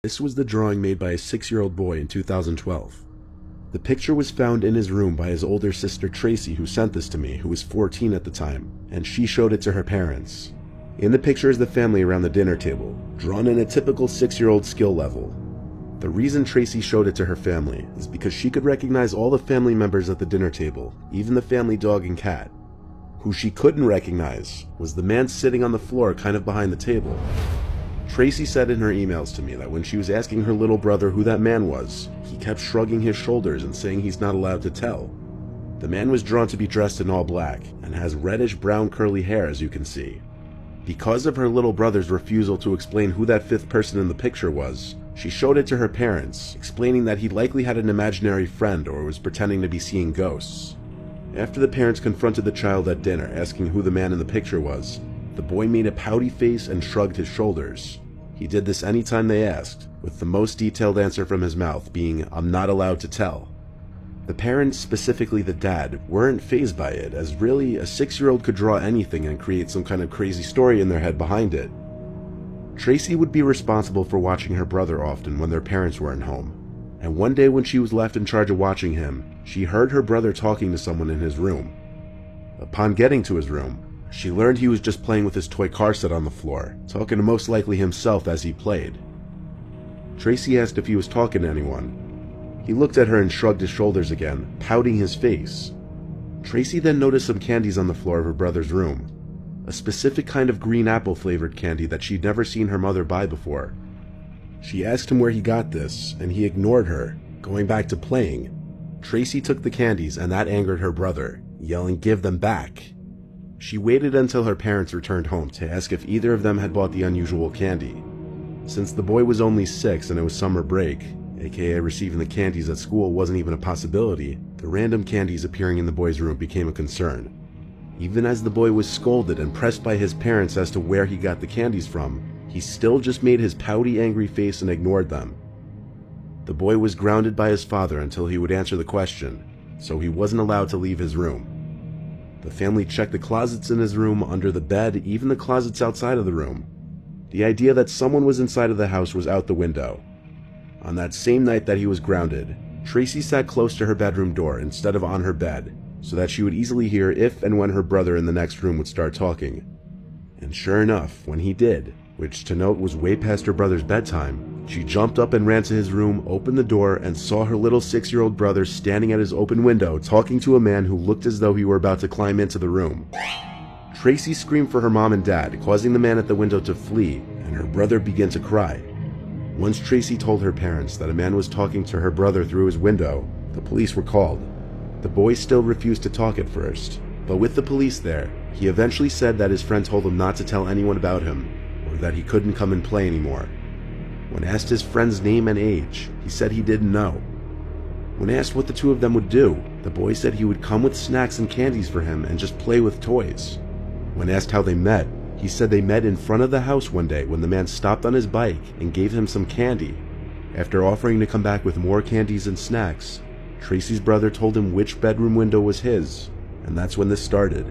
This was the drawing made by a 6-year-old boy in 2012. The picture was found in his room by his older sister Tracy, who sent this to me, who was 14 at the time, and she showed it to her parents. In the picture is the family around the dinner table, drawn in a typical 6-year-old skill level. The reason Tracy showed it to her family is because she could recognize all the family members at the dinner table, even the family dog and cat. Who she couldn't recognize was the man sitting on the floor kind of behind the table. Tracy said in her emails to me that when she was asking her little brother who that man was, he kept shrugging his shoulders and saying he's not allowed to tell. The man was drawn to be dressed in all black and has reddish-brown curly hair, as you can see. Because of her little brother's refusal to explain who that fifth person in the picture was, she showed it to her parents, explaining that he likely had an imaginary friend or was pretending to be seeing ghosts. After the parents confronted the child at dinner asking who the man in the picture was, the boy made a pouty face and shrugged his shoulders. He did this anytime they asked, with the most detailed answer from his mouth being, "I'm not allowed to tell." The parents, specifically the dad, weren't fazed by it, as really a 6-year-old could draw anything and create some kind of crazy story in their head behind it. Tracy would be responsible for watching her brother often when their parents weren't home, and one day when she was left in charge of watching him, she heard her brother talking to someone in his room. Upon getting to his room, she learned he was just playing with his toy car set on the floor, talking to most likely himself as he played. Tracy asked if he was talking to anyone. He looked at her and shrugged his shoulders again, pouting his face. Tracy then noticed some candies on the floor of her brother's room, a specific kind of green apple flavored candy that she'd never seen her mother buy before. She asked him where he got this, and he ignored her, going back to playing. Tracy took the candies, and that angered her brother, yelling, "Give them back." She waited until her parents returned home to ask if either of them had bought the unusual candy. Since the boy was only 6 and it was summer break, aka receiving the candies at school wasn't even a possibility, the random candies appearing in the boy's room became a concern. Even as the boy was scolded and pressed by his parents as to where he got the candies from, he still just made his pouty, angry face and ignored them. The boy was grounded by his father until he would answer the question, so he wasn't allowed to leave his room. The family checked the closets in his room, under the bed, even the closets outside of the room. The idea that someone was inside of the house was out the window. On that same night that he was grounded, Tracy sat close to her bedroom door instead of on her bed, so that she would easily hear if and when her brother in the next room would start talking. And sure enough, when he did, which to note was way past her brother's bedtime, she jumped up and ran to his room, opened the door, and saw her little 6-year-old brother standing at his open window talking to a man who looked as though he were about to climb into the room. Tracy screamed for her mom and dad, causing the man at the window to flee, and her brother began to cry. Once Tracy told her parents that a man was talking to her brother through his window, the police were called. The boy still refused to talk at first, but with the police there, he eventually said that his friend told him not to tell anyone about him, or that he couldn't come and play anymore. When asked his friend's name and age, he said he didn't know. When asked what the two of them would do, the boy said he would come with snacks and candies for him and just play with toys. When asked how they met, he said they met in front of the house one day when the man stopped on his bike and gave him some candy. After offering to come back with more candies and snacks, Tracy's brother told him which bedroom window was his, and that's when this started.